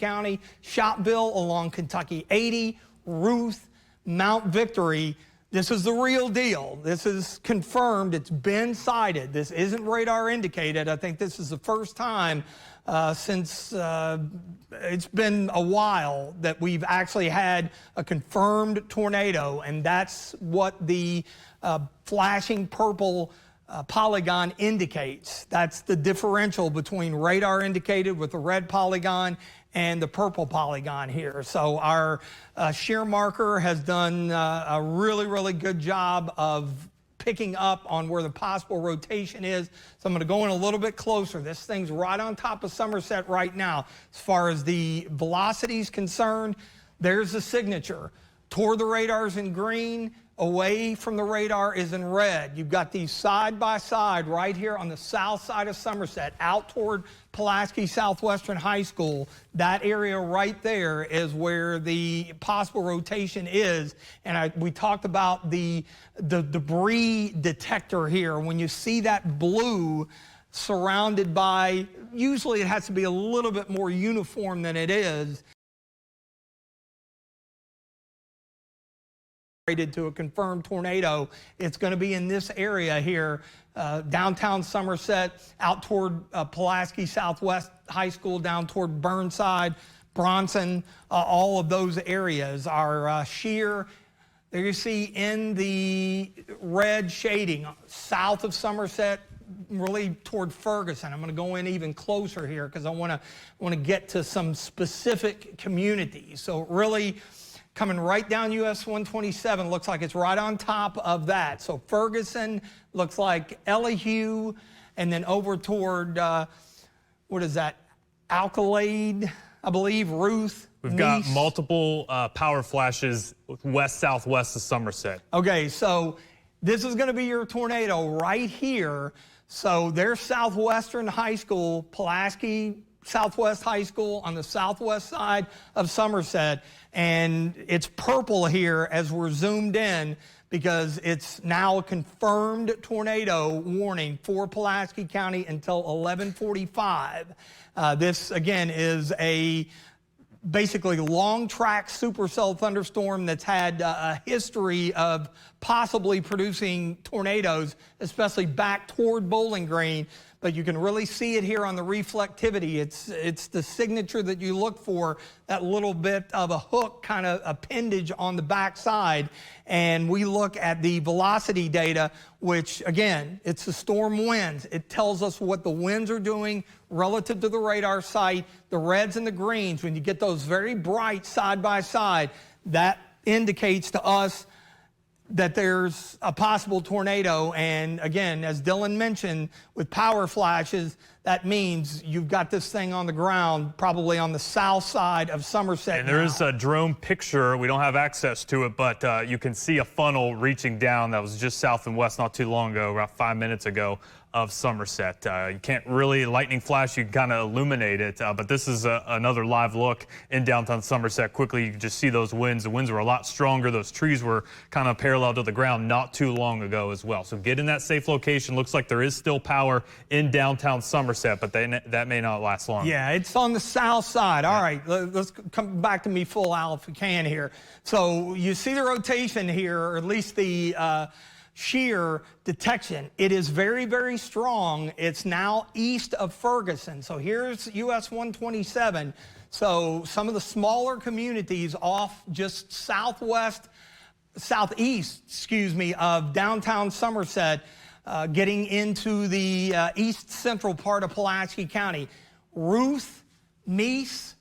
County, Shopville along Kentucky 80, Ruth, Mount Victory. This is the real deal. This is confirmed. It's been sighted. This isn't radar indicated. I think this is the first time since it's been a while that we've actually had a confirmed tornado, and that's what the flashing purple polygon indicates. That's the differential between radar indicated with the red polygon and the purple polygon here. So our shear marker has done a really good job of picking up on where the possible rotation is. So I'm going to go in a little bit closer. This thing's right on top of Somerset right now. As far as the velocity is concerned, there's the signature. Toward the radar is in green, away from the radar is in red. You've got these side by side right here on the south side of Somerset, out toward Pulaski Southwestern High School. That area right there is where the possible rotation is. And we talked about the debris detector here. When you see that blue surrounded by, usually it has to be a little bit more uniform than it is, to a confirmed tornado. It's going to be in this area here, downtown Somerset, out toward Pulaski Southwest High School, down toward Burnside, Bronson, all of those areas. Our shear, there you see in the red shading, south of Somerset, really toward Ferguson. I'm going to go in even closer here because I want to get to some specific communities. So really, coming right down US 127, looks like it's right on top of that. So Ferguson looks like Elihu, and then over toward, what is that, Alcalade, I believe, Ruth. We've got multiple power flashes west-southwest of Somerset. Okay, so this is going to be your tornado right here. So there's Southwestern High School, Pulaski Southwest High School on the southwest side of Somerset, and it's purple here as we're zoomed in because it's now a confirmed tornado warning for Pulaski County until 11:45. This again is a basically long track supercell thunderstorm that's had a history of possibly producing tornadoes, especially back toward Bowling Green. But you can really see it here on the reflectivity. It's the signature that you look for, that little bit of a hook kind of appendage on the back side. And we look at the velocity data, which again, it's the storm winds. It tells us what the winds are doing relative to the radar site. The reds and the greens, when you get those very bright side by side, that indicates to us that there's a possible tornado. And again, as Dylan mentioned, with power flashes, that means you've got this thing on the ground, probably on the south side of Somerset. And there is a drone picture. We don't have access to it, but you can see a funnel reaching down that was just south and west not too long ago, about 5 minutes ago, of Somerset. You can't really lightning flash, you can kind of illuminate it, but this is another live look in downtown Somerset. Quickly, you can just see those winds. The winds were a lot stronger. Those trees were kind of parallel to the ground not too long ago as well. So get in that safe location. Looks like there is still power in downtown Somerset, but that may not last long. Yeah, it's on the south side. All right, let's come back to me full out if we can here. So you see the rotation here, or at least the shear detection. It is very strong. It's now east of Ferguson. So here's US 127. So some of the smaller communities off just southeast, excuse me, of downtown Somerset, getting into the east central part of Pulaski County. Ruth, Nice,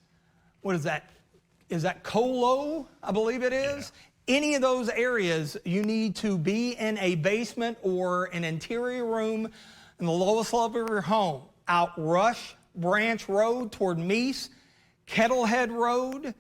what is that? Is that Colo, I believe it is? Yeah. Any of those areas, you need to be in a basement or an interior room in the lowest level of your home. Out Rush Branch Road toward Meese, Kettlehead Road,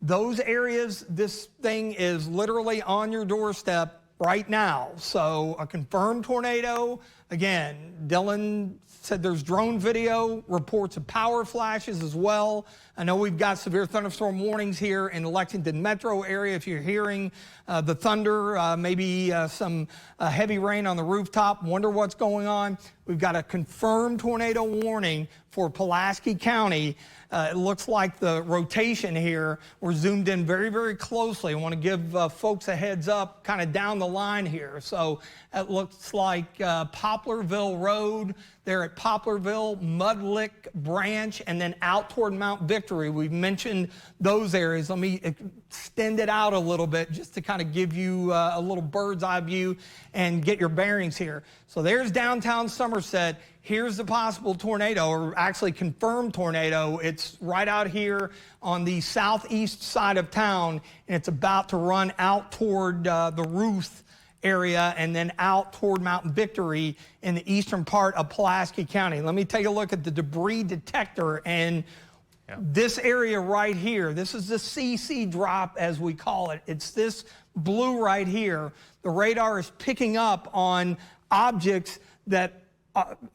those areas, this thing is literally on your doorstep right now. So a confirmed tornado. Again, Dylan said there's drone video, reports of power flashes as well. I know we've got severe thunderstorm warnings here in the Lexington metro area. If you're hearing the thunder, maybe some heavy rain on the rooftop, wonder what's going on. We've got a confirmed tornado warning for Pulaski County. It looks like the rotation here, we're zoomed in very, very closely. I want to give folks a heads up kind of down the line here. So it looks like Poplarville Road there at Poplarville, Mudlick Branch, and then out toward Mount Victory. We've mentioned those areas. Let me extend it out a little bit just to kind of give you a little bird's eye view and get your bearings here. So there's downtown Somerset. Here's the possible tornado, or actually confirmed tornado. It's right out here on the southeast side of town, and it's about to run out toward the Ruth area and then out toward Mount Victory in the eastern part of Pulaski County. Let me take a look at the debris detector, and this area right here, this is the CC drop as we call it. It's this blue right here. The radar is picking up on objects that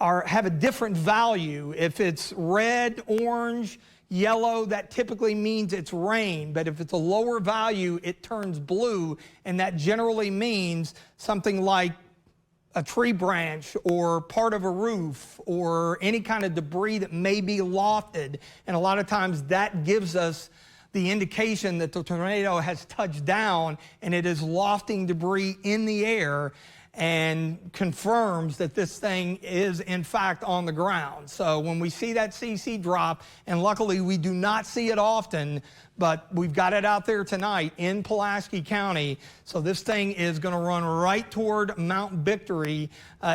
have a different value. If it's red, orange, yellow, that typically means it's rain. But if it's a lower value, it turns blue, and that generally means something like a tree branch or part of a roof or any kind of debris that may be lofted. And a lot of times that gives us the indication that the tornado has touched down and it is lofting debris in the air, and confirms that this thing is in fact on the ground. So when we see that CC drop, and luckily we do not see it often, but we've got it out there tonight in Pulaski County. So this thing is going to run right toward Mount Victory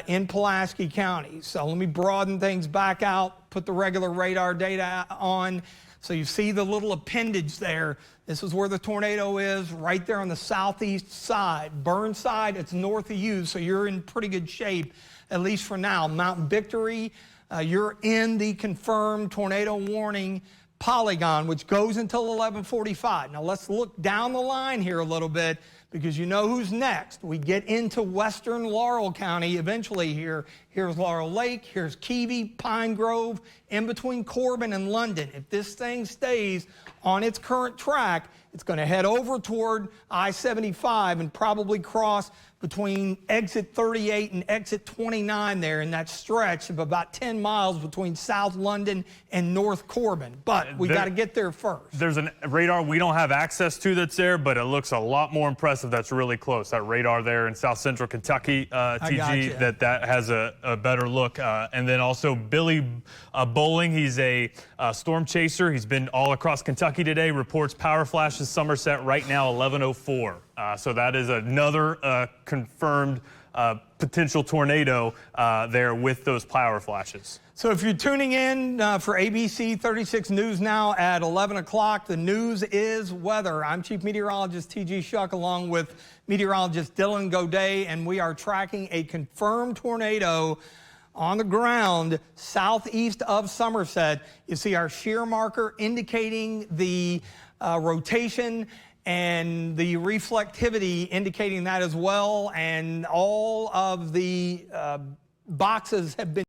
in Pulaski County. So let me broaden things back out, put the regular radar data on. So you see the little appendage there. This is where the tornado is, right there on the southeast side. Burnside, it's north of you, so you're in pretty good shape, at least for now. Mount Victory, you're in the confirmed tornado warning polygon, which goes until 11:45. Now let's look down the line here a little bit, because you know who's next. We get into western Laurel County eventually here. Here's Laurel Lake, here's Keavy, Pine Grove, in between Corbin and London. If this thing stays on its current track, it's going to head over toward I-75 and probably cross between exit 38 and exit 29 there in that stretch of about 10 miles between South London and North Corbin. But we got to get there first. There's a radar we don't have access to that's there, but it looks a lot more impressive that's really close. That radar there in south central Kentucky, TG, that has a better look. And then also Billy Bowling, he's a storm chaser. He's been all across Kentucky today, reports power flashes Somerset right now 11:04. So that is another confirmed potential tornado there with those power flashes. So if you're tuning in for ABC 36 News now at 11 o'clock, the news is weather. I'm Chief Meteorologist T.G. Shuck along with meteorologist Dylan Goday, and we are tracking a confirmed tornado on the ground southeast of Somerset. You see our shear marker indicating the rotation, and the reflectivity indicating that as well, and all of the boxes have been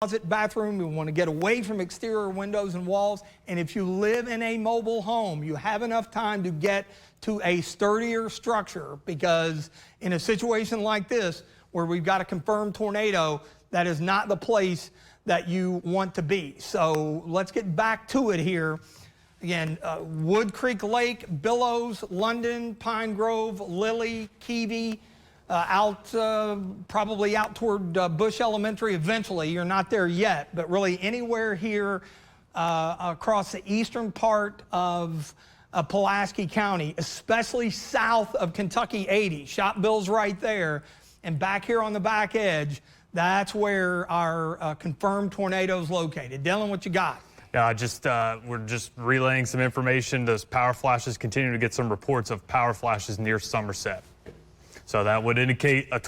closet, bathroom. You want to get away from exterior windows and walls. And if you live in a mobile home, you have enough time to get to a sturdier structure, because in a situation like this, where we've got a confirmed tornado, that is not the place that you want to be. So let's get back to it here. Again, Wood Creek Lake, Billows, London, Pine Grove, Lily, Keevee, probably out toward Bush Elementary eventually. You're not there yet, but really anywhere here across the eastern part of Pulaski County, especially south of Kentucky 80. Shot Bill's right there. And back here on the back edge, that's where our confirmed tornado is located. Dylan, what you got? Yeah, we're just relaying some information. Those power flashes, continue to get some reports of power flashes near Somerset. So that would indicate a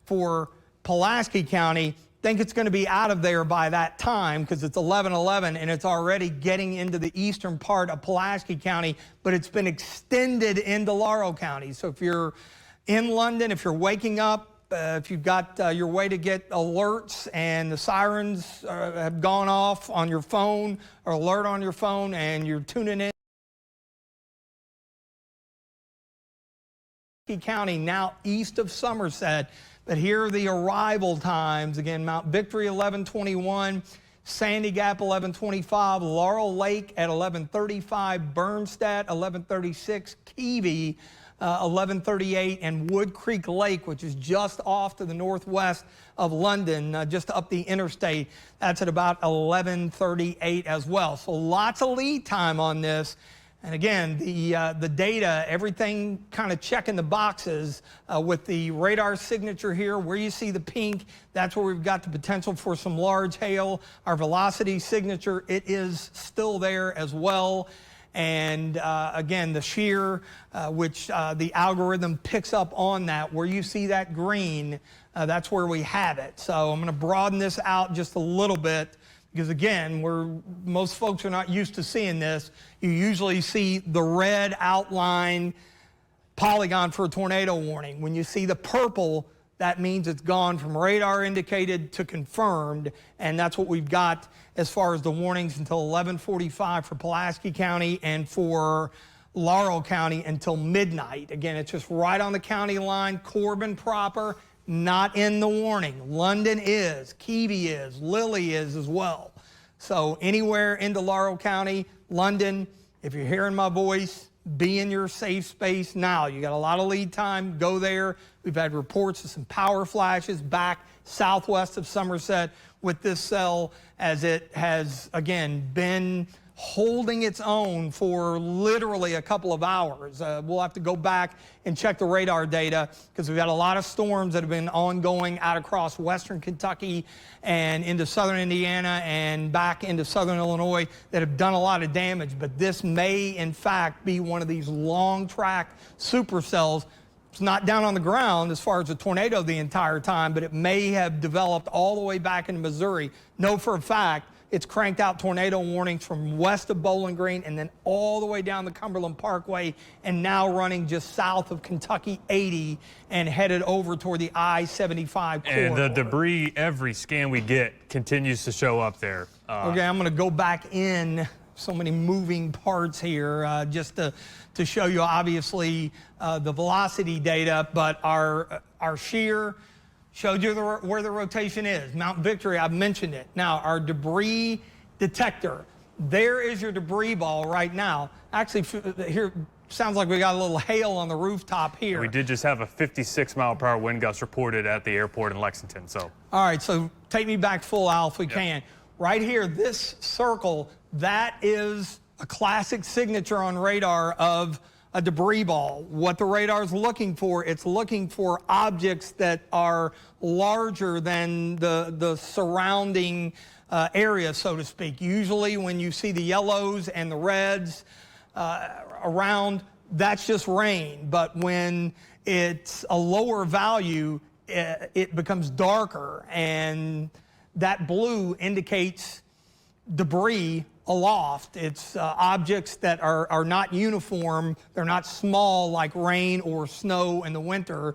for Pulaski County. Think it's going to be out of there by that time, because it's 11:11 and it's already getting into the eastern part of Pulaski County, but it's been extended into Laurel County. So if you're in London, if you're waking up, if you've got your way to get alerts and the sirens have gone off on your phone or alert on your phone and you're tuning in, County now east of Somerset, but here are the arrival times. Again, Mount Victory 11:21, Sandy Gap 11:25, Laurel Lake at 11:35, Bernstadt 11:36, Keevee 11:38, and Wood Creek Lake, which is just off to the northwest of London, just up the interstate, that's at about 11:38 as well. So lots of lead time on this. And again, the data, everything kind of checking the boxes with the radar signature here. Where you see the pink, that's where we've got the potential for some large hail. Our velocity signature, it is still there as well. And again, the shear, which the algorithm picks up on that, where you see that green, that's where we have it. So I'm going to broaden this out just a little bit, because again, most folks are not used to seeing this. You usually see the red outline polygon for a tornado warning. When you see the purple, that means it's gone from radar indicated to confirmed, and that's what we've got as far as the warnings until 11:45 for Pulaski County and for Laurel County until midnight. Again, it's just right on the county line. Corbin proper, not in the warning. London is, Keevee is, Lily is as well. So anywhere into Laurel County, London, if you're hearing my voice, be in your safe space now. You got a lot of lead time, go there. We've had reports of some power flashes back southwest of Somerset with this cell, as it has, again, been holding its own for literally a couple of hours. We'll have to go back and check the radar data, because we've got a lot of storms that have been ongoing out across western Kentucky and into southern Indiana and back into southern Illinois that have done a lot of damage. But this may, in fact, be one of these long track supercells. It's not down on the ground as far as a tornado the entire time, but it may have developed all the way back into Missouri. Know for a fact it's cranked out tornado warnings from west of Bowling Green and then all the way down the Cumberland Parkway, and now running just south of Kentucky 80 and headed over toward the I-75 corridor. And the debris, every scan we get, continues to show up there. Okay, I'm going to go back in so many moving parts here, just to show you obviously the velocity data, but our shear showed you where the rotation is. Mount Victory, I've mentioned it. Now, our debris detector, there is your debris ball right now. Actually, here, sounds like we got a little hail on the rooftop here. We did just have a 56-mile-per-hour wind gust reported at the airport in Lexington. So, all right, so take me back full, Al, if we can. Right here, this circle, that is a classic signature on radar of a debris ball. What the radar is looking for, it's looking for objects that are larger than the surrounding area, so to speak. Usually when you see the yellows and the reds around, that's just rain. But when it's a lower value, it becomes darker, and that blue indicates debris aloft. It's objects that are not uniform. They're not small like rain or snow in the winter,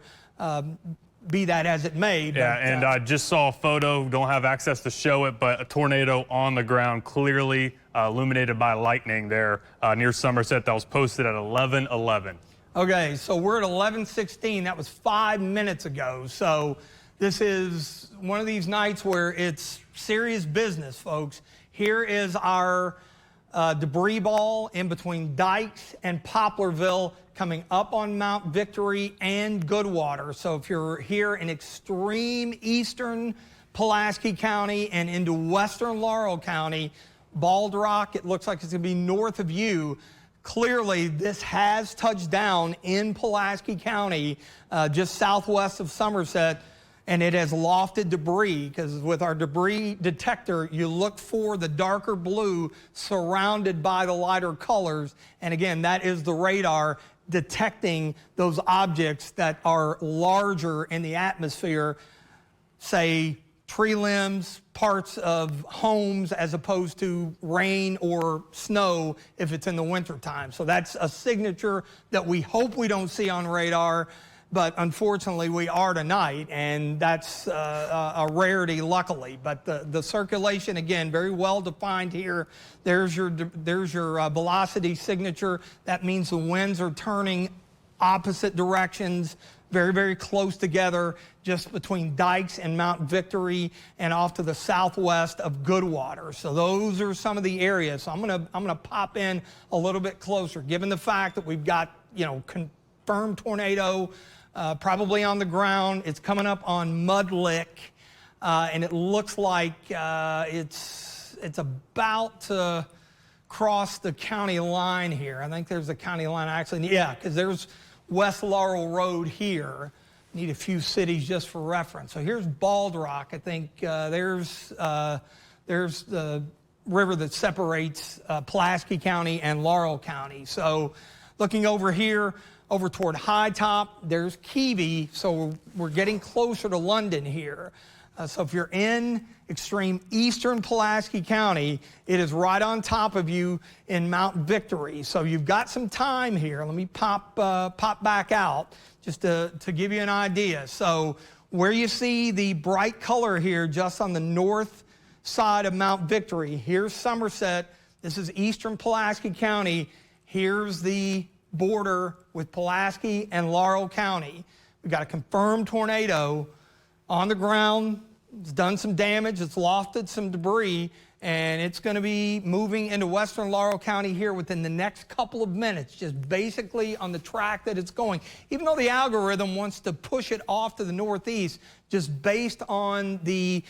be that as it may. Yeah, but, and I just saw a photo, don't have access to show it, but a tornado on the ground, clearly illuminated by lightning there near Somerset. That was posted at 11:11. Okay, so we're at 11:16. That was 5 minutes ago. So this is one of these nights where it's serious business, folks. Here is our debris ball in between Dykes and Poplarville coming up on Mount Victory and Goodwater. So if you're here in extreme eastern Pulaski County and into western Laurel County, Bald Rock, it looks like it's going to be north of you. Clearly, this has touched down in Pulaski County, just southwest of Somerset, and it has lofted debris, because with our debris detector, you look for the darker blue surrounded by the lighter colors. And again, that is the radar detecting those objects that are larger in the atmosphere, say tree limbs, parts of homes, as opposed to rain or snow if it's in the wintertime. So that's a signature that we hope we don't see on radar, but unfortunately we are tonight, and that's a rarity, luckily. But the circulation, again, very well defined here. There's your velocity signature. That means the winds are turning opposite directions, very, very close together, just between Dykes and Mount Victory, and off to the southwest of Goodwater. So those are some of the areas. So I'm gonna pop in a little bit closer, given the fact that we've got, you know, confirmed tornado probably on the ground. It's coming up on Mud Lick, and it looks like it's about to cross the county line here. I think there's a county line, actually. Yeah, because there's West Laurel Road here. Need a few cities just for reference. So here's Bald Rock. I think there's the river that separates Pulaski County and Laurel County. So looking over here, over toward High Top, there's Keavy. So we're getting closer to London here. So if you're in extreme eastern Pulaski County, it is right on top of you in Mount Victory. So you've got some time here. Let me pop back out just to give you an idea. So where you see the bright color here just on the north side of Mount Victory, here's Somerset. This is eastern Pulaski County. Here's the border with Pulaski and Laurel County. We've got a confirmed tornado on the ground. It's done some damage. It's lofted some debris, and it's going to be moving into western Laurel County here within the next couple of minutes, just basically on the track that it's going. Even though the algorithm wants to push it off to the northeast, just based on the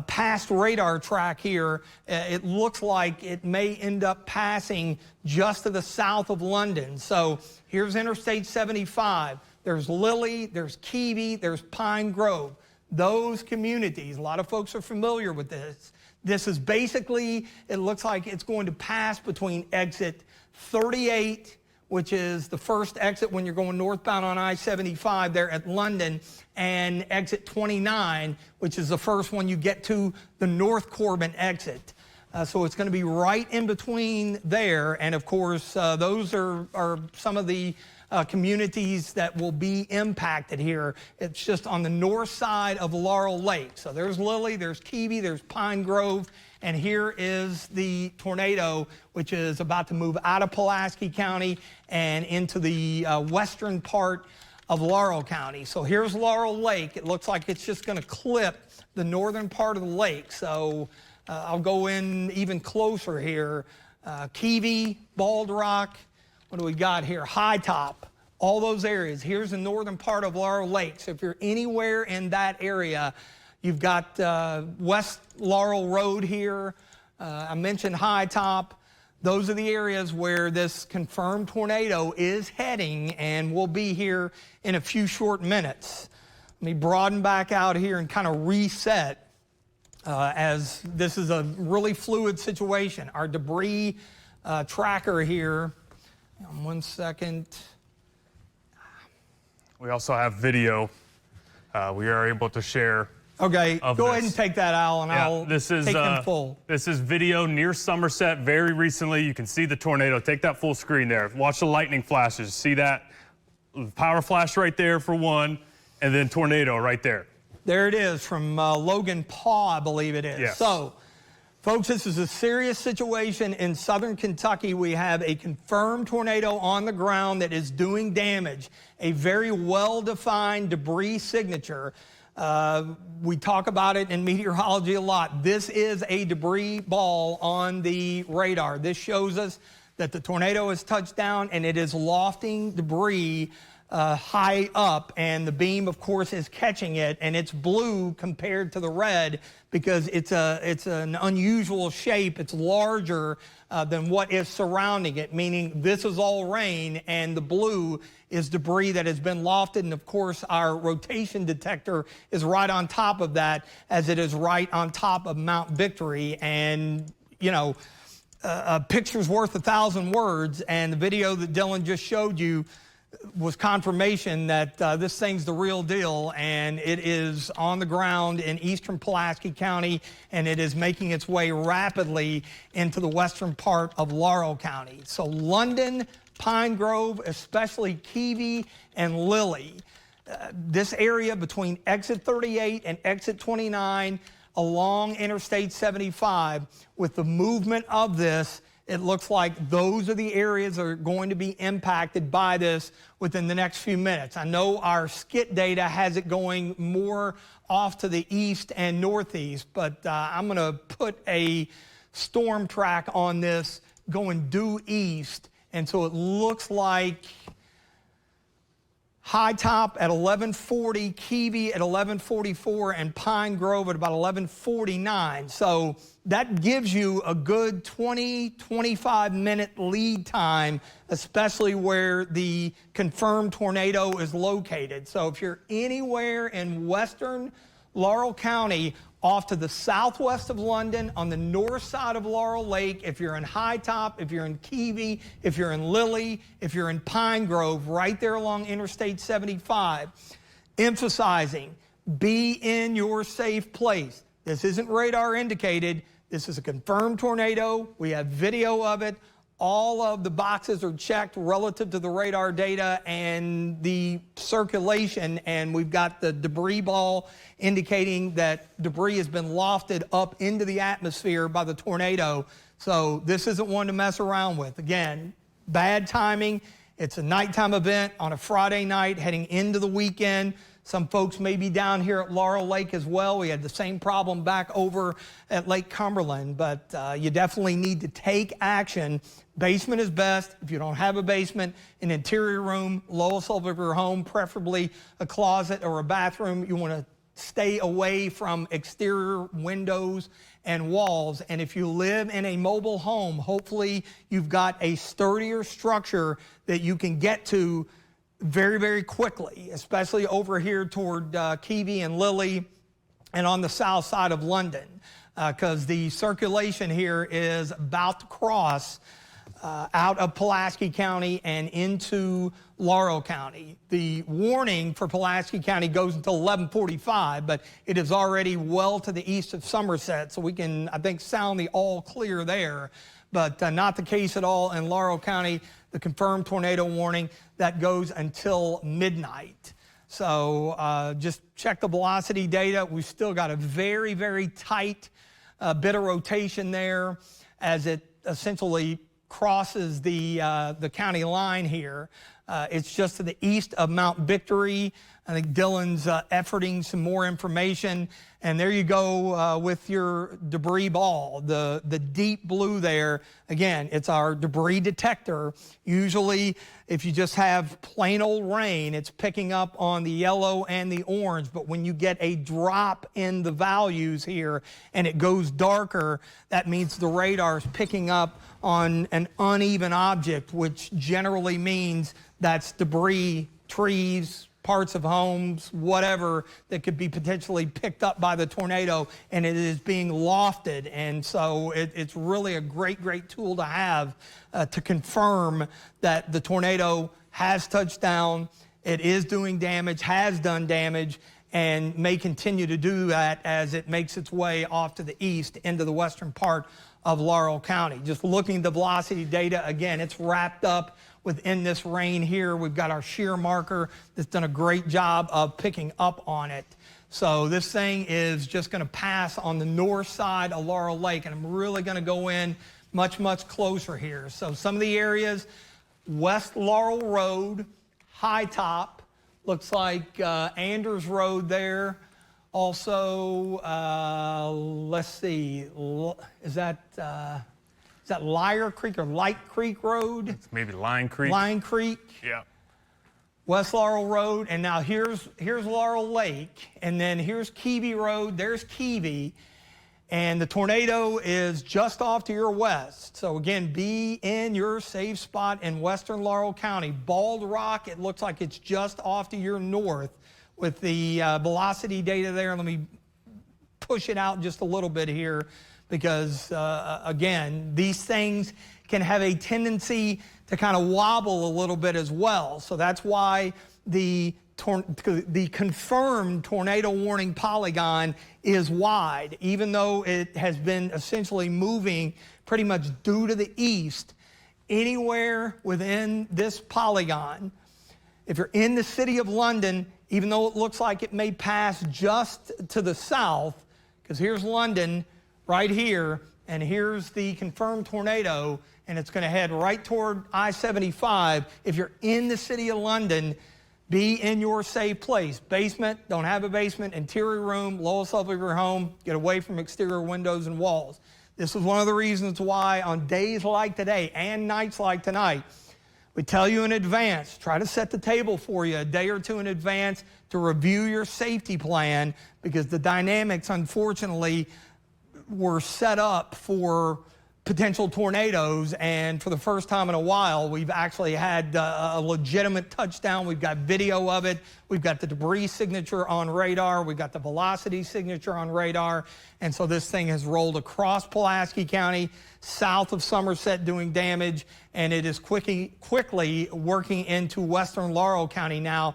past radar track here, it looks like it may end up passing just to the south of London. So here's Interstate 75. There's Lilly, there's Keavy, there's Pine Grove. Those communities, a lot of folks are familiar with this. This is basically, it looks like it's going to pass between exit 38, which is the first exit when you're going northbound on I-75 there at London, and exit 29, which is the first one you get to the North Corbin exit. So it's going to be right in between there. And of course, those are some of the communities that will be impacted here. It's just on the north side of Laurel Lake. So there's Lily, there's Keavy, there's Pine Grove, and here is the tornado, which is about to move out of Pulaski County and into the western part of Laurel County. So here's Laurel Lake. It looks like it's just going to clip the northern part of the lake. So I'll go in even closer here. Keavy, Bald Rock, what do we got here? High Top, all those areas. Here's the northern part of Laurel Lake. So if you're anywhere in that area, you've got West Laurel Road here. I mentioned High Top. Those are the areas where this confirmed tornado is heading and will be here in a few short minutes. Let me broaden back out here and kind of reset as this is a really fluid situation. Our debris tracker here, 1 second. We also have video we are able to share. Okay, go ahead and take that, Al, and I'll take them full. This is video near Somerset very recently. You can see the tornado. Take that full screen there. Watch the lightning flashes. See that? Power flash right there for one, and then tornado right there. There it is from Logan Paw, I believe it is. Yes. So, folks, this is a serious situation in southern Kentucky. We have a confirmed tornado on the ground that is doing damage, a very well-defined debris signature. We talk about it in meteorology a lot. This is a debris ball on the radar. This shows us that the tornado has touched down and it is lofting debris high up, and the beam, of course, is catching it, and it's blue compared to the red because it's an unusual shape. It's larger than what is surrounding it, meaning this is all rain, and the blue is debris that has been lofted, and of course our rotation detector is right on top of that, as it is right on top of Mount Victory. And you know, a picture's worth 1,000 words, and the video that Dylan just showed you was confirmation that this thing's the real deal, and it is on the ground in eastern Pulaski County, and it is making its way rapidly into the western part of Laurel County. So London, Pine Grove, especially Keavy and Lily, this area between exit 38 and exit 29 along Interstate 75, with the movement of this, it looks like those are the areas that are going to be impacted by this within the next few minutes. I know our skit data has it going more off to the east and northeast, but I'm going to put a storm track on this going due east. And so it looks like High Top at 1140, Keavy at 1144, and Pine Grove at about 1149. So that gives you a good 20-25 minute lead time, especially where the confirmed tornado is located. So if you're anywhere in western Laurel County, off to the southwest of London, on the north side of Laurel Lake, if you're in High Top, if you're in Keavy, if you're in Lily, if you're in Pine Grove, right there along Interstate 75, emphasizing, be in your safe place. This isn't radar indicated. This is a confirmed tornado. We have video of it. All of the boxes are checked relative to the radar data and the circulation, and we've got the debris ball indicating that debris has been lofted up into the atmosphere by the tornado. So this isn't one to mess around with. Again, bad timing. It's a nighttime event on a Friday night heading into the weekend. Some folks may be down here at Laurel Lake as well. We had the same problem back over at Lake Cumberland, but you definitely need to take action. Basement is best. If you don't have a basement, an interior room, lowest level of your home, preferably a closet or a bathroom. You want to stay away from exterior windows and walls. And if you live in a mobile home, hopefully you've got a sturdier structure that you can get to very, very quickly, especially over here toward Keavy and Lily and on the south side of London, because the circulation here is about to cross out of Pulaski County and into Laurel County. The warning for Pulaski County goes until 11:45, but it is already well to the east of Somerset, so we can, I think, sound the all clear there. But not the case at all in Laurel County. the confirmed tornado warning that goes until midnight. So just check the velocity data. We've still got a very, very tight bit of rotation there as it essentially crosses the county line here. It's just to the east of Mount Victory. I think Dylan's efforting some more information. And there you go with your debris ball. The deep blue there, again, it's our debris detector. Usually, if you just have plain old rain, it's picking up on the yellow and the orange. But when you get a drop in the values here and it goes darker, that means the radar is picking up on an uneven object, which generally means that's debris, trees, parts of homes, whatever that could be potentially picked up by the tornado, and it is being lofted. And so it's really a great, great tool to have to confirm that the tornado has touched down, it is doing damage, has done damage, and may continue to do that as it makes its way off to the east into the western part of Laurel County. Just looking at the velocity data, again, it's wrapped up within this rain here. We've got our shear marker that's done a great job of picking up on it. So this thing is just going to pass on the north side of Laurel Lake, and I'm really going to go in much, much closer here. So some of the areas, West Laurel Road, High Top, looks like Anders Road there. Also, let's see, is that Liar Creek or Light Creek Road? It's maybe Line Creek. Line Creek. Yeah. West Laurel Road, and now here's Laurel Lake, and then here's Keavy Road. There's Keavy, and the tornado is just off to your west. So again, be in your safe spot in western Laurel County. Bald Rock, it looks like it's just off to your north with the velocity data there. Let me push it out just a little bit here because, again, these things can have a tendency to kind of wobble a little bit as well. So that's why the confirmed tornado warning polygon is wide, even though it has been essentially moving pretty much due to the east. Anywhere within this polygon, if you're in the city of London, even though it looks like it may pass just to the south, because here's London right here, and here's the confirmed tornado, and it's going to head right toward I-75. If you're in the city of London, be in your safe place. Basement, don't have a basement, interior room, lowest level of your home, get away from exterior windows and walls. This is one of the reasons why on days like today and nights like tonight, we tell you in advance, try to set the table for you a day or two in advance to review your safety plan, because the dynamics, unfortunately, were set up for potential tornadoes, and for the first time in a while, we've actually had a legitimate touchdown. We've got video of it. We've got the debris signature on radar. We've got the velocity signature on radar. And so this thing has rolled across Pulaski County, south of Somerset, doing damage, and it is quickly working into western Laurel County now.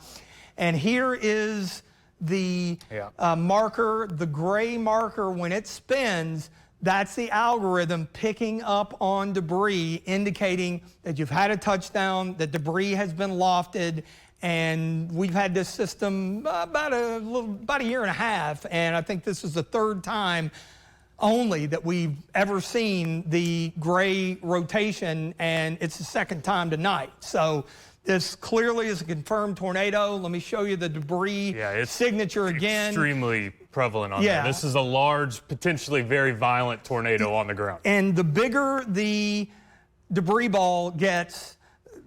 And here is the marker, the gray marker. When it spins, that's the algorithm picking up on debris, indicating that you've had a touchdown, that debris has been lofted, and we've had this system about a year and a half, and I think this is the third time only that we've ever seen the gray rotation, and it's the second time tonight. So this clearly is a confirmed tornado. Let me show you the debris signature again. Extremely prevalent on there. This is a large, potentially very violent tornado on the ground. And the bigger the debris ball gets,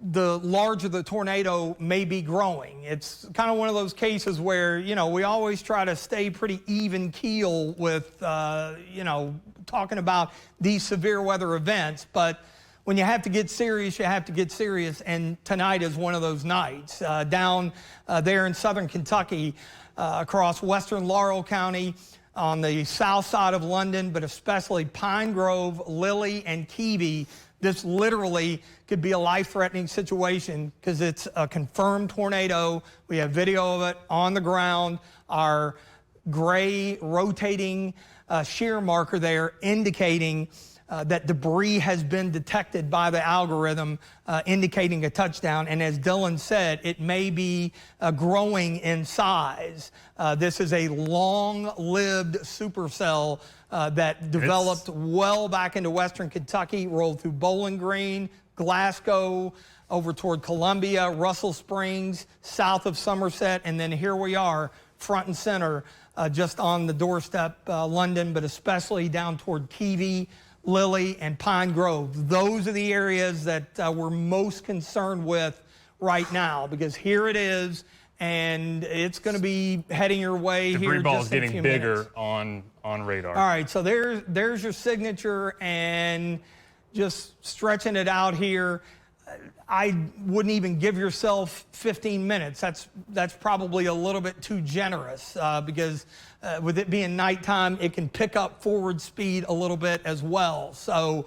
the larger the tornado may be growing. It's kind of one of those cases where, you know, we always try to stay pretty even keel with, you know, talking about these severe weather events, but when you have to get serious, you have to get serious, and tonight is one of those nights. Down there in southern Kentucky, across western Laurel County, on the south side of London, but especially Pine Grove, Lilly, and Keavy, this literally could be a life-threatening situation because it's a confirmed tornado. We have video of it on the ground. Our gray rotating shear marker there indicating that debris has been detected by the algorithm, indicating a touchdown. And as Dylan said, it may be growing in size. This is a long-lived supercell that developed well back into western Kentucky, rolled through Bowling Green, Glasgow, over toward Columbia, Russell Springs, south of Somerset, and then here we are, front and center, just on the doorstep, London, but especially down toward Keavy, Lilly, and Pine Grove. Those are the areas that we're most concerned with right now, because here it is, and it's going to be heading your way here. Debris ball is just in a getting few bigger minutes. on radar. All right, so there's your signature, and just stretching it out here. I wouldn't even give yourself 15 minutes. That's probably a little bit too generous because with it being nighttime, it can pick up forward speed a little bit as well. So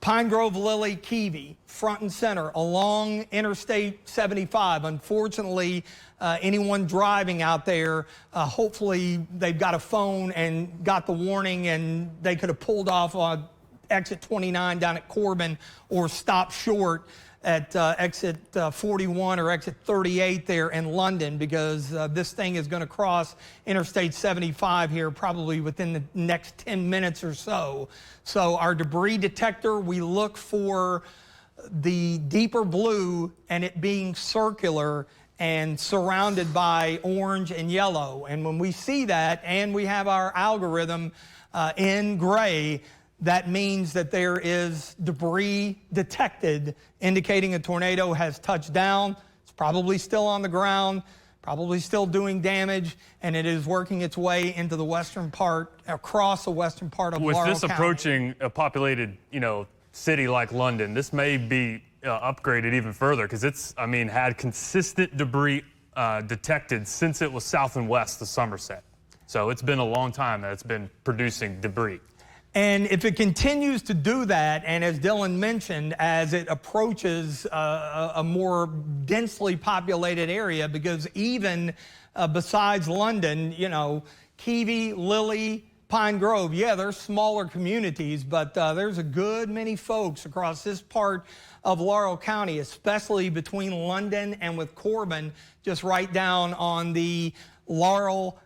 Pine Grove, Lilly, Keavy, front and center along Interstate 75. Unfortunately, anyone driving out there, hopefully they've got a phone and got the warning, and they could have pulled off on exit 29 down at Corbin or stopped short at exit 41 or exit 38 there in London, because this thing is going to cross Interstate 75 here probably within the next 10 minutes or so. So our debris detector, we look for the deeper blue and it being circular and surrounded by orange and yellow. And when we see that and we have our algorithm in gray, that means that there is debris detected, indicating a tornado has touched down. It's probably still on the ground, probably still doing damage, and it is working its way into the western part, across the western part of Laurel County. With this approaching a populated, city like London, this may be upgraded even further, because it's, had consistent debris detected since it was south and west of Somerset. So it's been a long time that it's been producing debris. And if it continues to do that, and as Dylan mentioned, as it approaches a more densely populated area, because even besides London, Keavy, Lilly, Pine Grove, yeah, they're smaller communities, but there's a good many folks across this part of Laurel County, especially between London and with Corbin, just right down on the Laurel,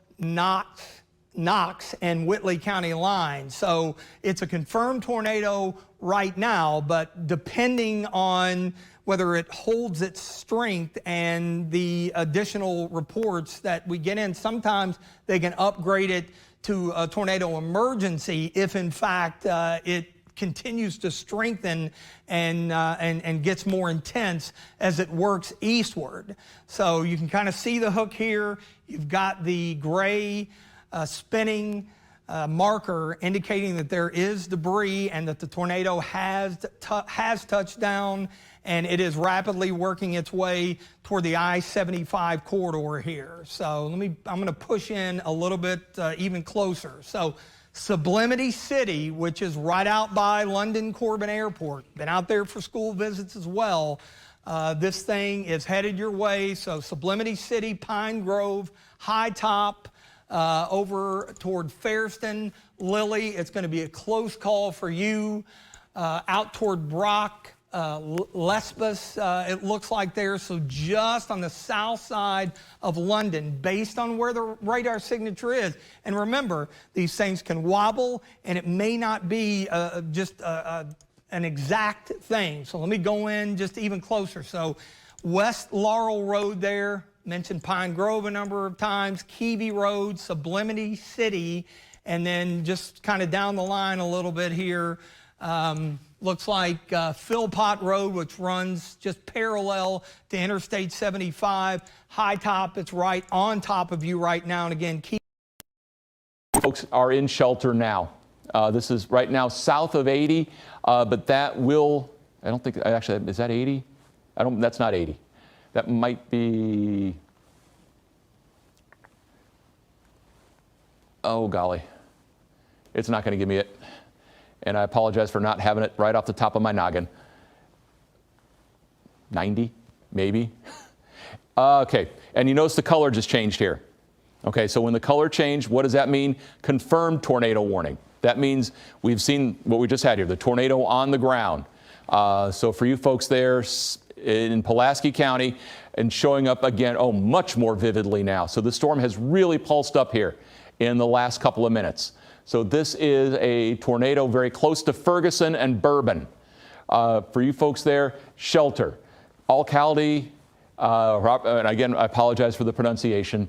Knox and Whitley County line. So it's a confirmed tornado right now, but depending on whether it holds its strength and the additional reports that we get in, sometimes they can upgrade it to a tornado emergency if in fact it continues to strengthen and gets more intense as it works eastward. So you can kind of see the hook here. You've got the gray spinning marker indicating that there is debris and that the tornado has touched down, and it is rapidly working its way toward the I-75 corridor here. So I'm going to push in a little bit even closer. So Sublimity City, which is right out by London Corbin Airport, been out there for school visits as well. This thing is headed your way. So Sublimity City, Pine Grove, High Top, over toward Fairston, Lilly. It's going to be a close call for you. Out toward Brock, Lesbos, it looks like there. So just on the south side of London, based on where the radar signature is. And remember, these things can wobble, and it may not be just an exact thing. So let me go in just even closer. So West Laurel Road there, mentioned Pine Grove a number of times, Keavy Road, Sublimity City, and then just kind of down the line a little bit here, looks like Philpott Road, which runs just parallel to Interstate 75. High Top, it's right on top of you right now. And again, folks are in shelter now. This is right now south of 80, but that will, I don't think, actually, is that 80? That's not 80. That might be, oh golly, it's not going to give me it. And I apologize for not having it right off the top of my noggin. 90, maybe. Okay, and you notice the color just changed here. Okay, so when the color changed, what does that mean? Confirmed tornado warning. That means we've seen what we just had here, the tornado on the ground. So for you folks there in Pulaski County, and showing up again, oh, much more vividly now. So the storm has really pulsed up here in the last couple of minutes. So this is a tornado very close to Ferguson and Bourbon. For you folks there, shelter. Alcalde, and again, I apologize for the pronunciation,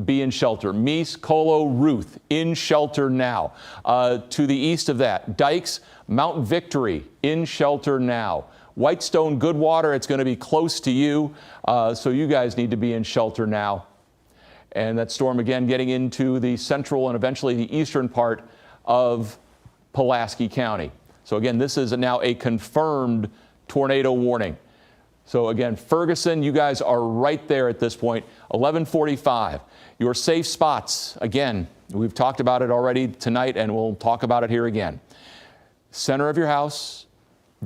be in shelter. Meese, Colo, Ruth, in shelter now. To the east of that, Dykes, Mount Victory, in shelter now. Whitestone, Goodwater, it's going to be close to you, so you guys need to be in shelter now. And that storm again getting into the central and eventually the eastern part of Pulaski County. So again, this is now a confirmed tornado warning. So again, Ferguson, you guys are right there at this point, 11:45. Your safe spots, again, we've talked about it already tonight and we'll talk about it here again. Center of your house,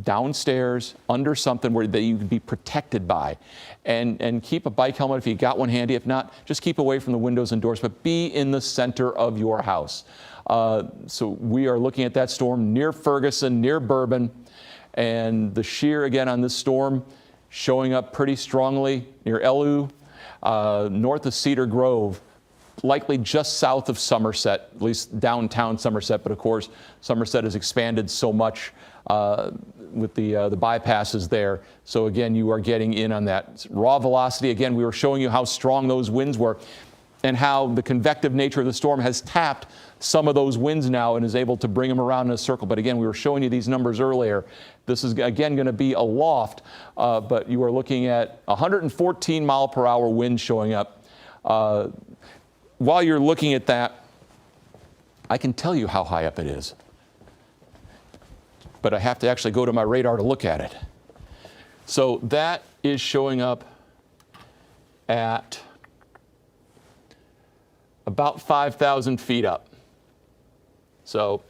downstairs, under something that you can be protected by. And keep a bike helmet if you got one handy. If not, just keep away from the windows and doors, but be in the center of your house. So we are looking at that storm near Ferguson, near Bourbon, and the shear again on this storm showing up pretty strongly near Elu, north of Cedar Grove, likely just south of Somerset, at least downtown Somerset, but of course Somerset has expanded so much with the bypasses there. So again, you are getting in on that raw velocity. Again, we were showing you how strong those winds were and how the convective nature of the storm has tapped some of those winds now and is able to bring them around in a circle. But again, we were showing you these numbers earlier. This is again going to be a loft, but you are looking at 114 mile per hour wind showing up. While you're looking at that, I can tell you how high up it is, but I have to actually go to my radar to look at it. So that is showing up at about 5,000 feet up. So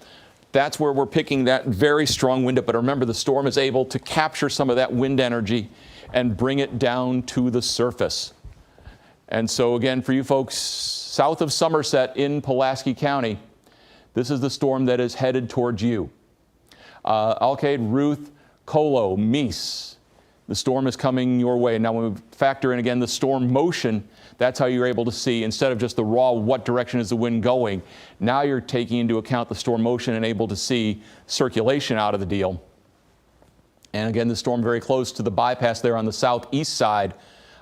that's where we're picking that very strong wind up. But remember, the storm is able to capture some of that wind energy and bring it down to the surface. And so again, for you folks south of Somerset in Pulaski County, this is the storm that is headed towards you. Alcade, Ruth, Colo, Meese. The storm is coming your way. Now when we factor in again the storm motion, that's how you're able to see, instead of just the raw what direction is the wind going, now you're taking into account the storm motion and able to see circulation out of the deal. And again, the storm very close to the bypass there on the southeast side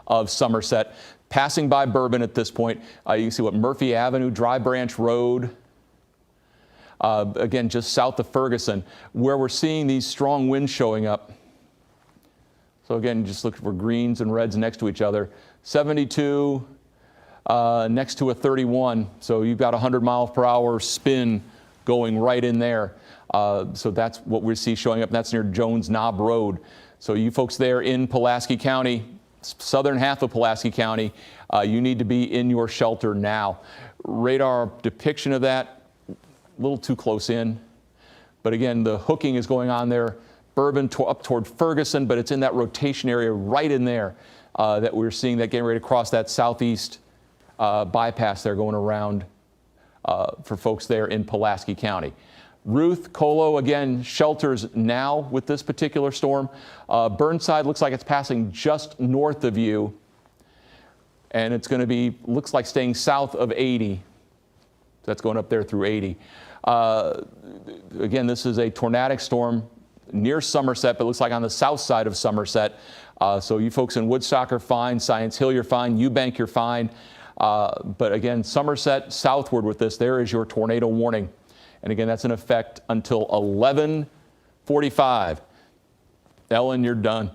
of Somerset, passing by Bourbon at this point. You can see what Murphy Avenue, Dry Branch Road, again, just south of Ferguson, where we're seeing these strong winds showing up. So again, just look for greens and reds next to each other. 72 next to a 31. So you've got 100 miles per hour spin going right in there. So that's what we see showing up. That's near Jones Knob Road. So you folks there in Pulaski County, southern half of Pulaski County, you need to be in your shelter now. Radar depiction of that, a little too close in. But again, the hooking is going on there. Bourbon up toward Ferguson, but it's in that rotation area right in there that we're seeing that getting ready to cross that southeast bypass there going around for folks there in Pulaski County. Ruth, Colo, again, shelters now with this particular storm. Burnside looks like it's passing just north of you, and it's going to be, looks like staying south of 80. That's going up there through 80. Again, this is a tornadic storm near Somerset, but it looks like on the south side of Somerset. So you folks in Woodstock are fine, Science Hill you're fine, Eubank you're fine. But again, Somerset southward with this, there is your tornado warning. And again, that's in effect until 11:45. Ellen, you're done.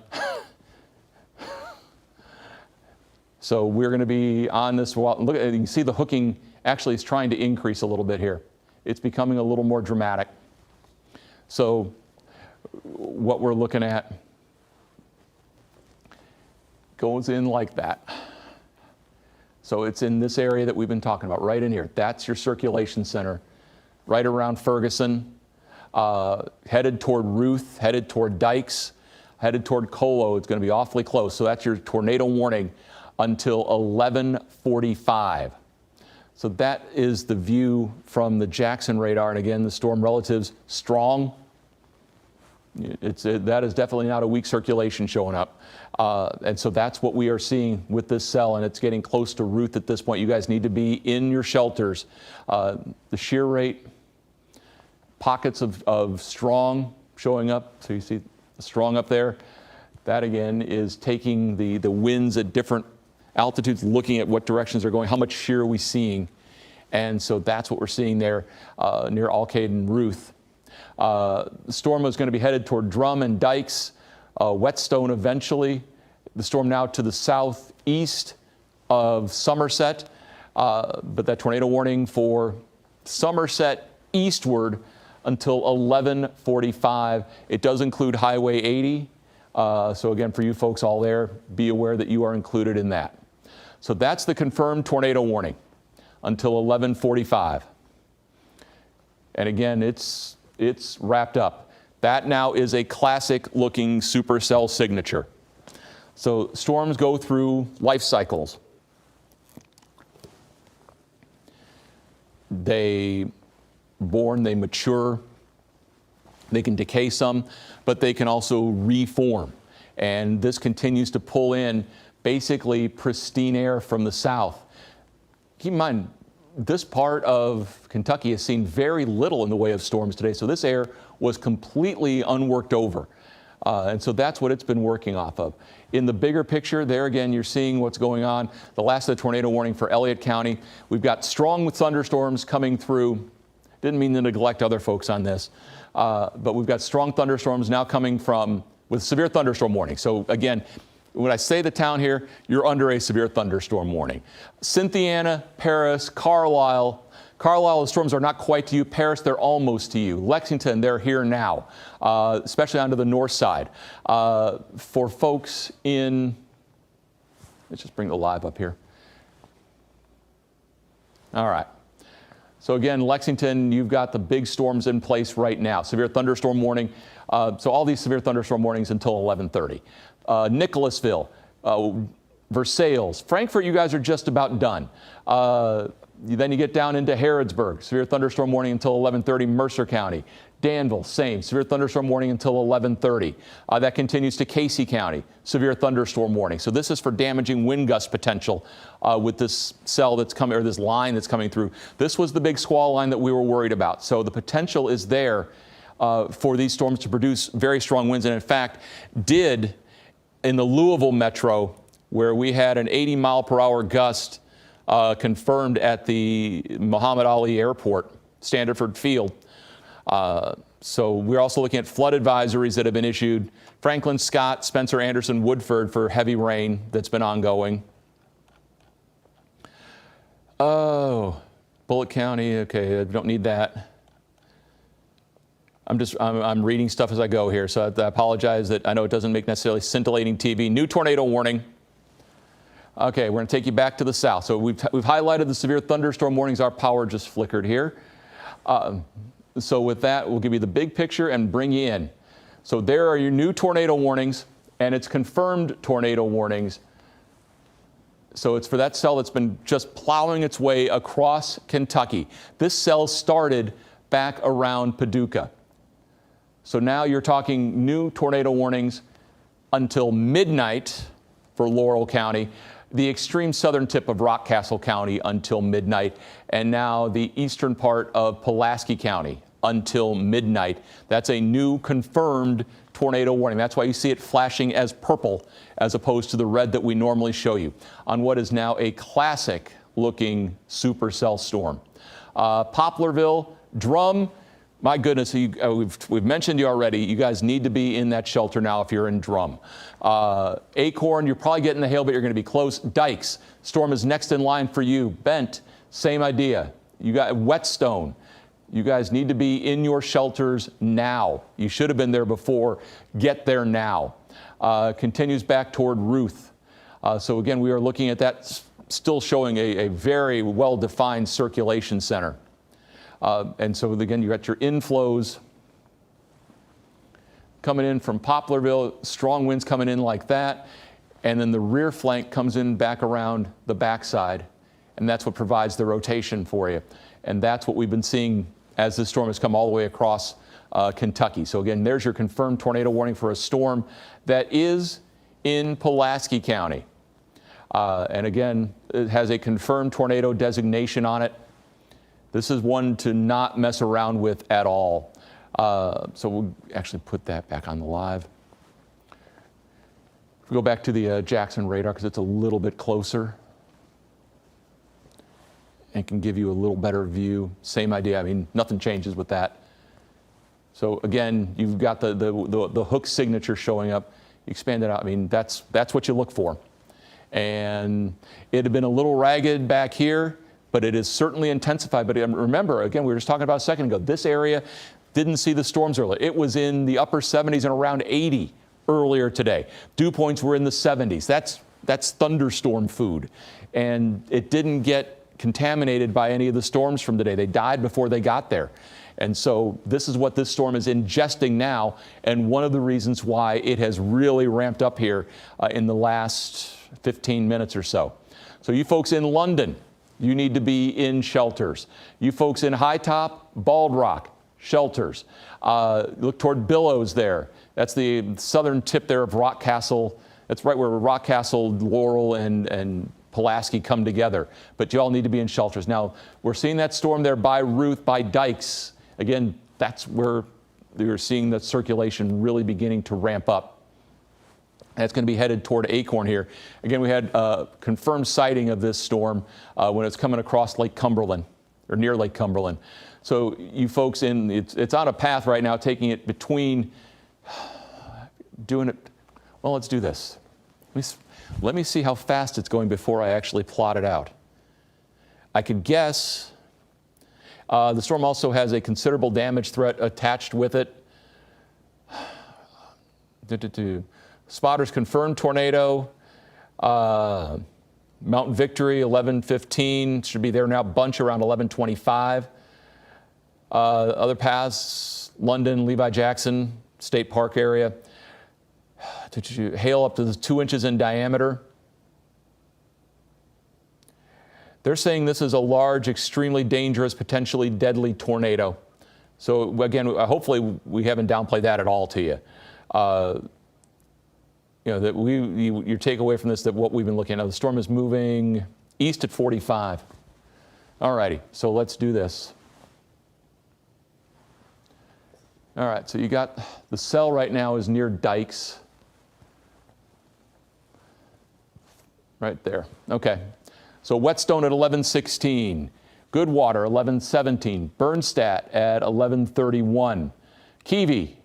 So we're going to be on this. Look, you can see the hooking actually is trying to increase a little bit here. It's becoming a little more dramatic. So what we're looking at goes in like that. So it's in this area that we've been talking about, right in here. That's your circulation center, right around Ferguson, headed toward Ruth, headed toward Dykes, headed toward Colo. It's going to be awfully close. So that's your tornado warning until 11:45. So that is the view from the Jackson radar. And again, the storm relatives strong. That is definitely not a weak circulation showing up. And so that's what we are seeing with this cell, and it's getting close to Ruth at this point. You guys need to be in your shelters. The shear rate, pockets of strong showing up. So you see the strong up there. That again is taking the winds at different altitudes, looking at what directions they're going, how much shear are we seeing. And so that's what we're seeing there near Alcade and Ruth. The storm is going to be headed toward Drum and Dykes, Whetstone eventually. The storm now to the southeast of Somerset, but that tornado warning for Somerset eastward until 11:45. It does include Highway 80. So again, for you folks all there, be aware that you are included in that. So that's the confirmed tornado warning until 11:45. And again, it's wrapped up. That now is a classic looking supercell signature. So storms go through life cycles. They mature, they can decay some, but they can also reform. And this continues to pull in basically pristine air from the south. Keep in mind, this part of Kentucky has seen very little in the way of storms today, so this air was completely unworked over. And so that's what it's been working off of. In the bigger picture, there again, you're seeing what's going on. The last of the tornado warning for Elliott County. We've got strong thunderstorms coming through. Didn't mean to neglect other folks on this, but we've got strong thunderstorms now coming with severe thunderstorm warning. So again, when I say the town here, you're under a severe thunderstorm warning. Cynthiana, Paris, Carlisle. Carlisle, the storms are not quite to you. Paris, they're almost to you. Lexington, they're here now, especially onto the north side. For folks in, let's just bring the live up here. All right. So again, Lexington, you've got the big storms in place right now. Severe thunderstorm warning. So all these severe thunderstorm warnings until 11:30. Nicholasville, Versailles, Frankfort, you guys are just about done. Then you get down into Harrodsburg, severe thunderstorm warning until 11:30. Mercer County, Danville, same, severe thunderstorm warning until 11:30. That continues to Casey County, severe thunderstorm warning. So this is for damaging wind gust potential with this cell that's coming, or this line that's coming through. This was the big squall line that we were worried about. So the potential is there for these storms to produce very strong winds, and in fact did in the Louisville metro, where we had an 80-mile-per-hour gust confirmed at the Muhammad Ali Airport, Standiford Field. So we're also looking at flood advisories that have been issued. Franklin, Scott, Spencer, Anderson, Woodford for heavy rain that's been ongoing. Oh, Bullitt County, okay, I don't need that. I'm reading stuff as I go here, so I apologize that I know it doesn't make necessarily scintillating TV. New tornado warning. Okay, we're going to take you back to the south. So we've highlighted the severe thunderstorm warnings. Our power just flickered here. So with that, we'll give you the big picture and bring you in. So there are your new tornado warnings, and it's confirmed tornado warnings. So it's for that cell that's been just plowing its way across Kentucky. This cell started back around Paducah. So now you're talking new tornado warnings until midnight for Laurel County, the extreme southern tip of Rockcastle County until midnight, and now the eastern part of Pulaski County until midnight. That's a new confirmed tornado warning. That's why you see it flashing as purple as opposed to the red that we normally show you on what is now a classic looking supercell storm. Poplarville, Drum. My goodness, we've mentioned you already. You guys need to be in that shelter now if you're in Drum. Acorn, you're probably getting the hail, but you're going to be close. Dykes, storm is next in line for you. Bent, same idea. You got Whetstone. You guys need to be in your shelters now. You should have been there before. Get there now. Continues back toward Ruth. So again, we are looking at that, still showing a very well-defined circulation center. And so again, you got your inflows coming in from Poplarville, strong winds coming in like that, and then the rear flank comes in back around the backside, and that's what provides the rotation for you. And that's what we've been seeing as this storm has come all the way across Kentucky. So again, there's your confirmed tornado warning for a storm that is in Pulaski County. And again, it has a confirmed tornado designation on it. This is one to not mess around with at all. So we'll actually put that back on the live. If we go back to the Jackson radar, because it's a little bit closer and can give you a little better view. Same idea. I mean, nothing changes with that. So again, you've got the hook signature showing up. You expand it out. I mean, that's what you look for. And it had been a little ragged back here, but it is certainly intensified. But remember, again, we were just talking about a second ago, this area didn't see the storms earlier. It was in the upper 70s and around 80 earlier today. Dew points were in the 70s. That's thunderstorm food. And it didn't get contaminated by any of the storms from today. They died before they got there. And so this is what this storm is ingesting now, and one of the reasons why it has really ramped up here in the last 15 minutes or so. So you folks in London, you need to be in shelters. You folks in High Top, Bald Rock, shelters. Look toward Billows there. That's the southern tip there of Rockcastle. That's right where Rockcastle, Laurel, and Pulaski come together. But you all need to be in shelters. Now, we're seeing that storm there by Ruth, by Dykes. Again, that's where you're seeing the circulation really beginning to ramp up. That's going to be headed toward Acorn here. Again, we had confirmed sighting of this storm when it's coming across Lake Cumberland, or near Lake Cumberland. So you folks it's on a path right now, taking it between, well, let's do this. Let me see how fast it's going before I actually plot it out. I could guess the storm also has a considerable damage threat attached with it. Spotters confirmed tornado. Mount Victory 11:15 should be there now. Bunch around 11:25. Other paths: London, Levi Jackson State Park area. Hail up to 2 inches in diameter. They're saying this is a large, extremely dangerous, potentially deadly tornado. So again, hopefully we haven't downplayed that at all to you. That your takeaway from this, that what we've been looking at, the storm is moving east at 45. All righty, so let's do this. All right, so you got the cell right now is near Dykes. Right there. Okay. So Whetstone at 11:16. Goodwater 11:17. Bernstadt at 11:31. Keevee,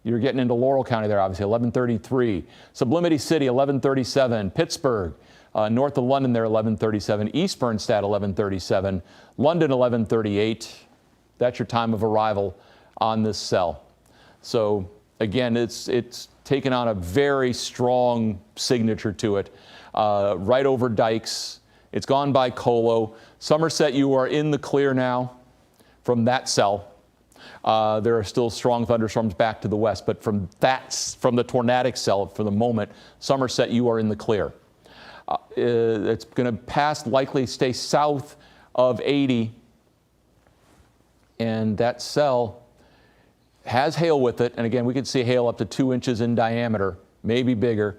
you're getting into Laurel County there, obviously, 11:33. Sublimity City 11:37. Pittsburgh, north of London there, 11:37. East Bernstadt 11:37. London 11:38. That's your time of arrival on this cell. So again, it's taken on a very strong signature to it. Right over Dykes. It's gone by Colo. Somerset, you are in the clear now from that cell. There are still strong thunderstorms back to the west, but from the tornadic cell for the moment, Somerset, you are in the clear. It's going to pass, likely stay south of 80, and that cell has hail with it. And again, we could see hail up to 2 inches in diameter, maybe bigger.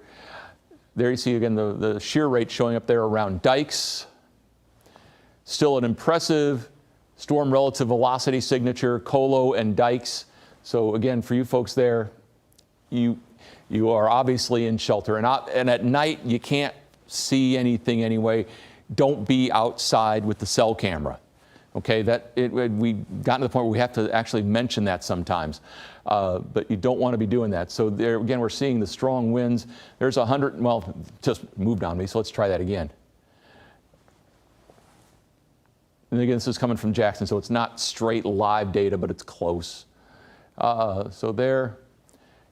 There you see again the shear rate showing up there around Dykes. Still an impressive storm relative velocity signature, Colo and Dykes. So again, for you folks there, you are obviously in shelter. And at night, you can't see anything anyway. Don't be outside with the cell camera. Okay, we got to the point where we have to actually mention that sometimes, but you don't want to be doing that. So there again, we're seeing the strong winds. There's 100. Well, just moved on me. So let's try that again. And again, this is coming from Jackson, so it's not straight live data, but it's close. So there,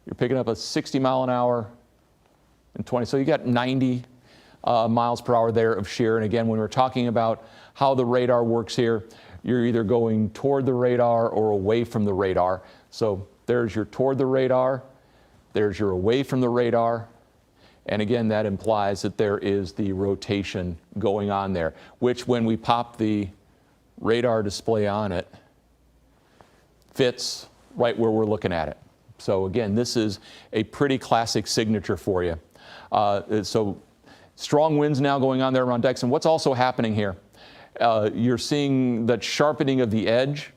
you're picking up a 60 mile an hour and 20. So you got 90 miles per hour there of shear. And again, when we're talking about how the radar works here, you're either going toward the radar or away from the radar. So there's your toward the radar, there's your away from the radar, And again, that implies that there is the rotation going on there, which when we pop the radar display on it, fits right where we're looking at it. So again, this is a pretty classic signature for you. So strong winds now going on there around dikes. And what's also happening here, you're seeing that sharpening of the edge.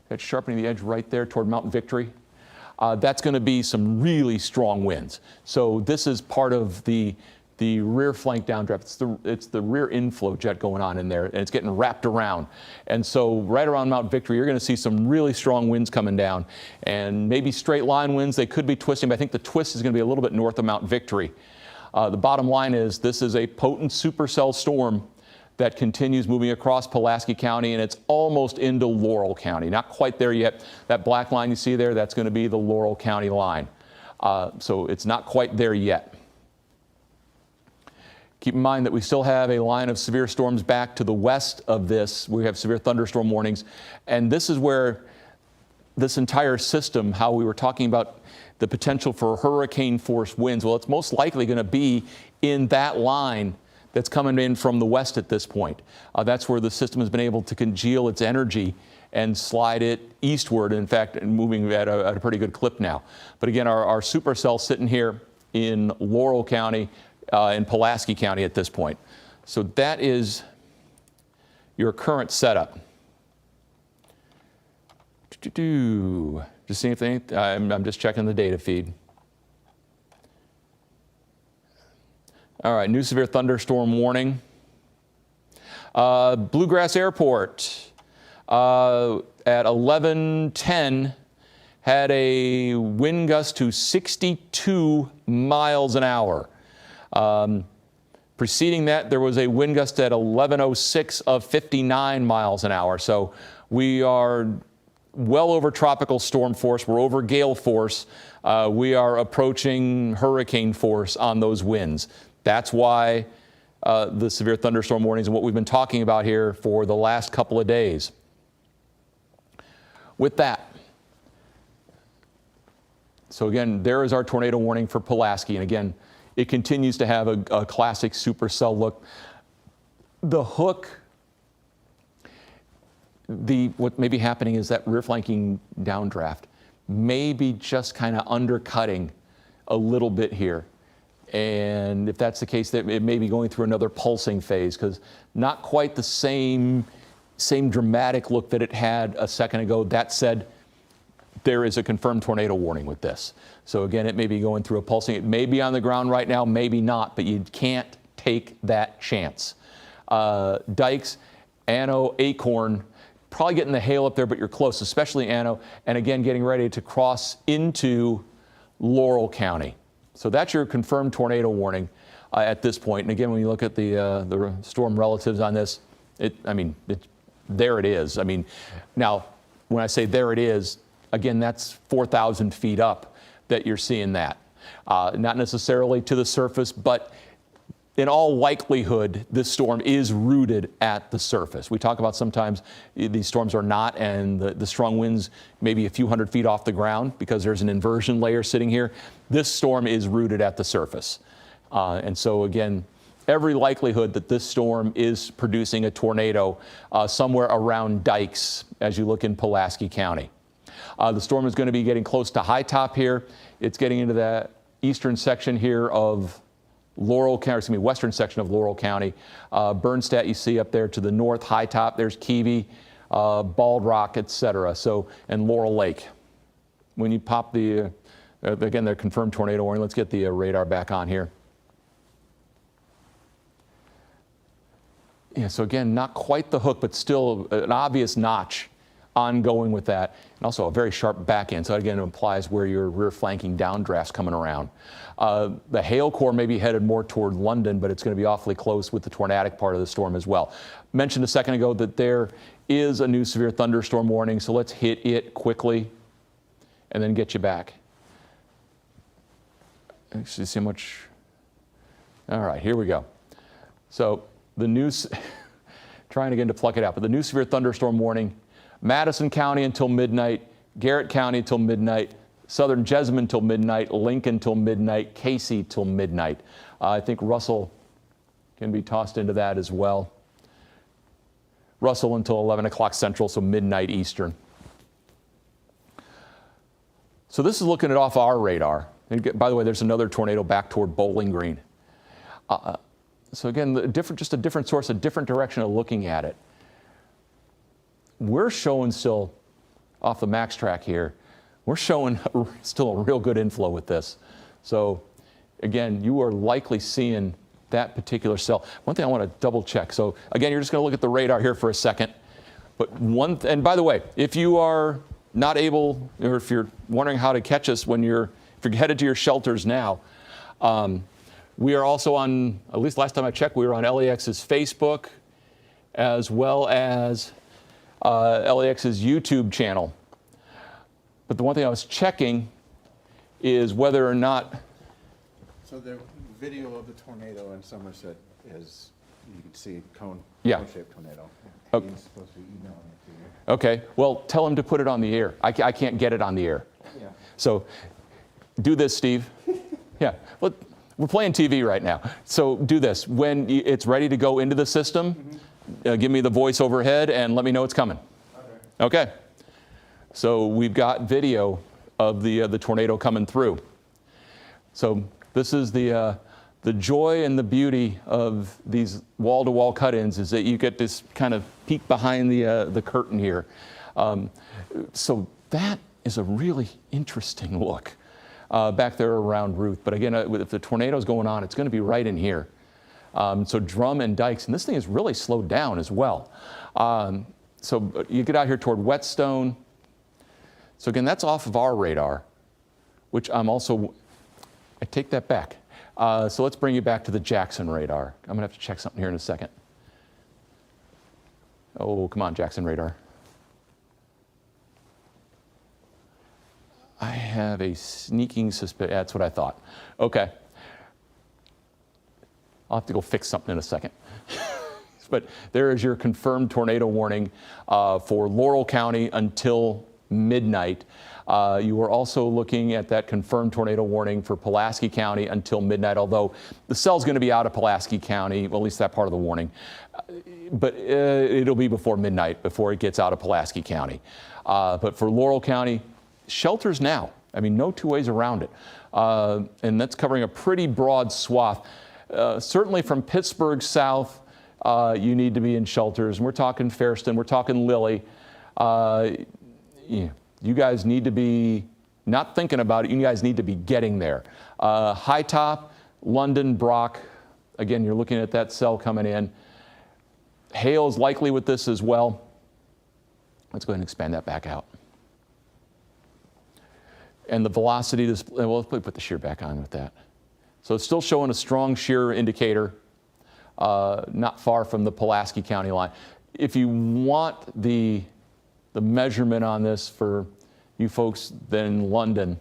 That sharpening the edge right there toward Mount Victory. That's going to be some really strong winds. So this is part of the rear flank downdraft. It's the rear inflow jet going on in there, and it's getting wrapped around. And so right around Mount Victory, you're going to see some really strong winds coming down, and maybe straight line winds. They could be twisting, but I think the twist is going to be a little bit north of Mount Victory. The bottom line is this is a potent supercell storm that continues moving across Pulaski County, and it's almost into Laurel County. Not quite there yet. That black line you see there, that's going to be the Laurel County line. So it's not quite there yet. Keep in mind that we still have a line of severe storms back to the west of this. We have severe thunderstorm warnings, and this is where this entire system, how we were talking about the potential for hurricane force winds, well, it's most likely going to be in that line that's coming in from the west at this point. That's where the system has been able to congeal its energy and slide it eastward, in fact, moving at a pretty good clip now. But again, our supercell sitting here in Laurel County, in Pulaski County at this point. So that is your current setup. Just seeing if I'm just checking the data feed. All right, new severe thunderstorm warning. Bluegrass Airport at 11:10 had a wind gust to 62 miles an hour. Preceding that, there was a wind gust at 11:06 of 59 miles an hour. So we are well over tropical storm force. We're over gale force. We are approaching hurricane force on those winds. That's why the severe thunderstorm warnings and what we've been talking about here for the last couple of days. With that, so again, there is our tornado warning for Pulaski. And again, it continues to have a classic supercell look. The hook, what may be happening is that rear flanking downdraft may be just kind of undercutting a little bit here. And if that's the case, that it may be going through another pulsing phase, because not quite the same dramatic look that it had a second ago. That said, there is a confirmed tornado warning with this. So again, it may be going through a pulsing. It may be on the ground right now, maybe not, but you can't take that chance. Dykes, Anno, Acorn, probably getting the hail up there, but you're close, especially Anno, and again, getting ready to cross into Laurel County. So that's your confirmed tornado warning at this point. And again, when you look at the storm relatives on this, there it is. I mean, now, when I say there it is, again, that's 4,000 feet up that you're seeing that. Not necessarily to the surface, but in all likelihood, this storm is rooted at the surface. We talk about sometimes these storms are not, and the strong winds maybe a few hundred feet off the ground because there's an inversion layer sitting here. This storm is rooted at the surface. And so again, every likelihood that this storm is producing a tornado somewhere around dikes as you look in Pulaski County. The storm is going to be getting close to High Top here. It's getting into that eastern section here of Laurel County, western section of Laurel County. Bernstadt you see up there to the north, High Top, there's Keevee, Bald Rock, etc. So, and Laurel Lake. When you pop the, again, they're confirmed tornado warning. Let's get the radar back on here. Yeah, so again, not quite the hook, but still an obvious notch ongoing with that, and also a very sharp back end. So again, it implies where your rear flanking downdraft's coming around. The hail core may be headed more toward London, but it's going to be awfully close with the tornadic part of the storm as well. Mentioned a second ago that there is a new severe thunderstorm warning, so let's hit it quickly and then get you back. Actually, see how much. All right, here we go. So the new, trying again to pluck it out, but the new severe thunderstorm warning, Madison County until midnight, Garrett County until midnight, Southern Jessamine till midnight, Lincoln till midnight, Casey till midnight. I think Russell can be tossed into that as well. Russell until 11 o'clock Central, so midnight Eastern. So this is looking at off our radar. And by the way, there's another tornado back toward Bowling Green. So again, just a different source, a different direction of looking at it. We're showing still, off the max track here, we're showing still a real good inflow with this. So again, you are likely seeing that particular cell. One thing I want to double check. So again, you're just going to look at the radar here for a second. But and by the way, if you are not able, or if you're wondering how to catch us if you're headed to your shelters now, we are also on, at least last time I checked, we were on LEX's Facebook, as well as LEX's YouTube channel. But the one thing I was checking is whether or not. So the video of the tornado in Somerset is, you can see cone-shaped tornado. Okay. He's supposed to be emailing it to you. Okay, well, tell him to put it on the air. I can't get it on the air. Yeah. So do this, Steve. Yeah, well, we're playing TV right now. So do this. When it's ready to go into the system, give me the voice overhead and let me know it's coming. Okay. So we've got video of the tornado coming through. So this is the joy and the beauty of these wall-to-wall cut-ins, is that you get this kind of peek behind the curtain here. So that is a really interesting look back there around Ruth. But again, if the tornado's going on, it's going to be right in here. So Drum and Dykes, and this thing is really slowed down as well. So you get out here toward Whetstone. So again, that's off of our radar, which I take that back. So let's bring you back to the Jackson radar. I'm going to have to check something here in a second. Oh, come on, Jackson radar. I have a sneaking suspicion. That's what I thought. Okay. I'll have to go fix something in a second. But there is your confirmed tornado warning for Laurel County until midnight. You are also looking at that confirmed tornado warning for Pulaski County until midnight, although the cell's going to be out of Pulaski County, well, at least that part of the warning. But it'll be before midnight, before it gets out of Pulaski County. But for Laurel County, shelters now. I mean, no two ways around it. And that's covering a pretty broad swath. Certainly from Pittsburgh south, you need to be in shelters. And we're talking Fairston, we're talking Lilly. You guys need to be not thinking about it. You guys need to be getting there. High Top, London, Brock. Again, you're looking at that cell coming in. Hail is likely with this as well. Let's go ahead and expand that back out. And the velocity display, well, let's put the shear back on with that. So it's still showing a strong shear indicator, not far from the Pulaski County line. If you want the measurement on this for you folks in London,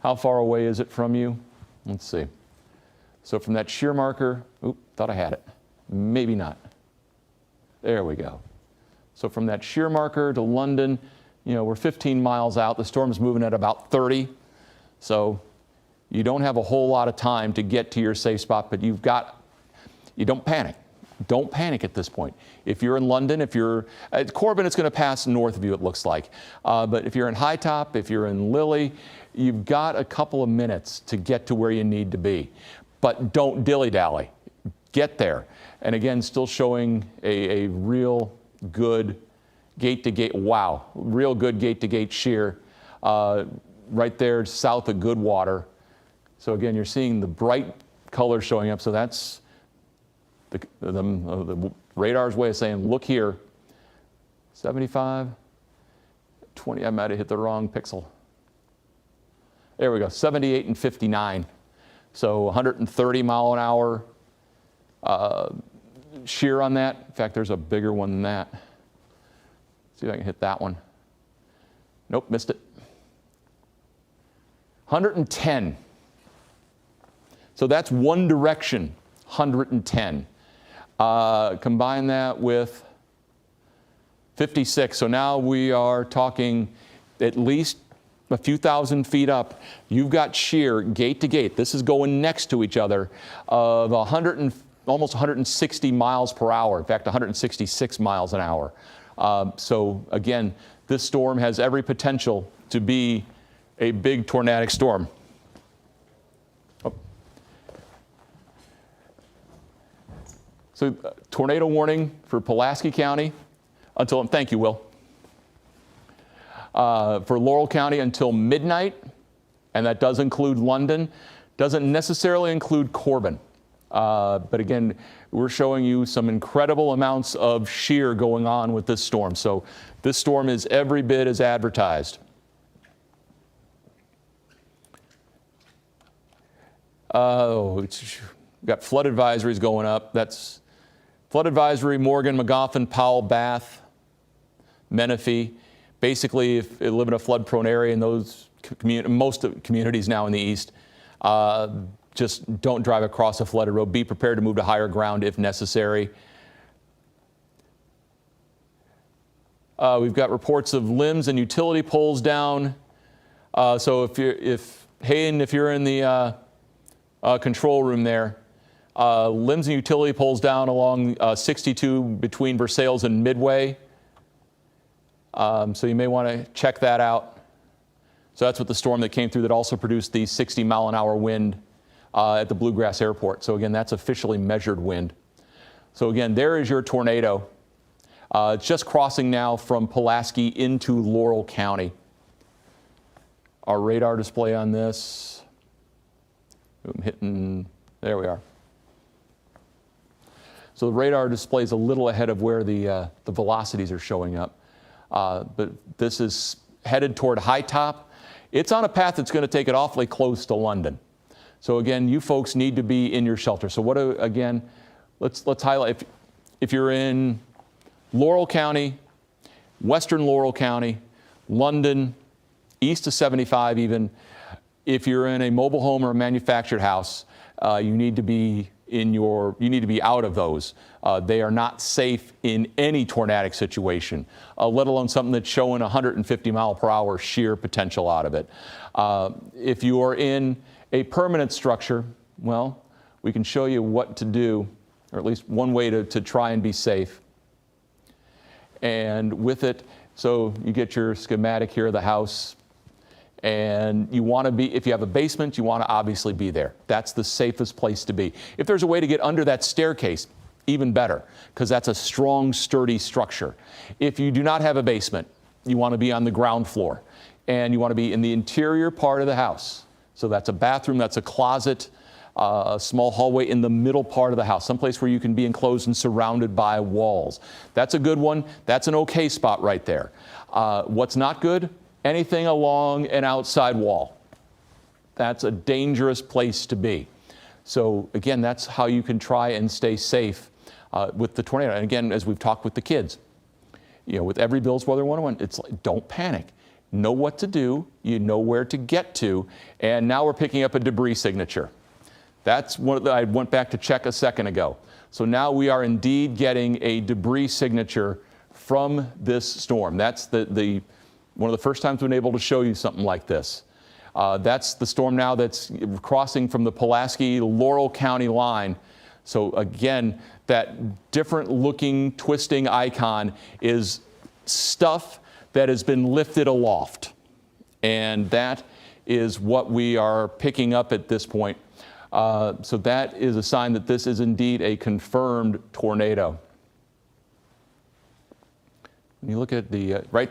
how far away is it from you? Let's see. So from that shear marker, thought I had it. Maybe not. There we go. So from that shear marker to London, we're 15 miles out. The storm's moving at about 30. So you don't have a whole lot of time to get to your safe spot, but you don't panic. Don't panic at this point. If you're in London, if you're at Corbin, it's going to pass north of you, it looks like. But if you're in High Top, if you're in Lilly, you've got a couple of minutes to get to where you need to be. But don't dilly-dally. Get there. And again, still showing a real good gate-to-gate, wow, real good gate-to-gate shear right there south of Goodwater. So again, you're seeing the bright color showing up. So that's the radar's way of saying, look here, 75, 20, I might have hit the wrong pixel. There we go, 78 and 59. So 130 mile an hour shear on that. In fact, there's a bigger one than that. See if I can hit that one. Nope, missed it. 110. So that's one direction, 110. Combine that with 56. So now we are talking at least a few thousand feet up, you've got shear gate to gate. This is going next to each other of almost 160 miles per hour. In fact, 166 miles an hour. So again, this storm has every potential to be a big tornadic storm. Oh. So tornado warning for Pulaski County until, thank you, Will. For Laurel County until midnight, and that does include London. Doesn't necessarily include Corbin. But again, we're showing you some incredible amounts of shear going on with this storm. So this storm is every bit as advertised. We've got flood advisories going up. That's flood advisory, Morgan, Magoffin, Powell, Bath, Menifee. Basically, if you live in a flood-prone area in those most communities now in the east, just don't drive across a flooded road. Be prepared to move to higher ground if necessary. We've got reports of limbs and utility poles down. So if you're in the control room there, limbs and utility poles down along 62 between Versailles and Midway. So you may want to check that out. So that's what the storm that came through that also produced the 60-mile-an-hour wind at the Bluegrass Airport. So again, that's officially measured wind. So again, there is your tornado. It's just crossing now from Pulaski into Laurel County. Our radar display on this. I'm hitting, there we are. So the radar display is a little ahead of where the velocities are showing up. But this is headed toward High Top. It's on a path that's going to take it awfully close to London. So again, you folks need to be in your shelter. So again, let's highlight, if you're in Laurel County, western Laurel County, London, east of 75 even, if you're in a mobile home or a manufactured house, you need to be out of those. They are not safe in any tornadic situation, let alone something that's showing 150 mile per hour shear potential out of it. If you are in a permanent structure, well, we can show you what to do, or at least one way to try and be safe. And with it, so you get your schematic here of the house. And you want to be, if you have a basement, you want to obviously be there. That's the safest place to be. If there's a way to get under that staircase, even better, because that's a strong, sturdy structure. If you do not have a basement, you want to be on the ground floor. And you want to be in the interior part of the house. So that's a bathroom, that's a closet, a small hallway in the middle part of the house, someplace where you can be enclosed and surrounded by walls. That's a good one. That's an okay spot right there. What's not good? Anything along an outside wall. That's a dangerous place to be. So again, that's how you can try and stay safe with the tornado. And again, as we've talked with the kids, with every Bill's Weather 101, it's like, don't panic. Know what to do, you know where to get to, and now we're picking up a debris signature. That's what I went back to check a second ago. So now we are indeed getting a debris signature from this storm. That's one of the first times we've been able to show you something like this. That's the storm now that's crossing from the Pulaski-Laurel County line. So again, that different looking twisting icon is stuff that has been lifted aloft. And that is what we are picking up at this point. So that is a sign that this is indeed a confirmed tornado. When you look at the right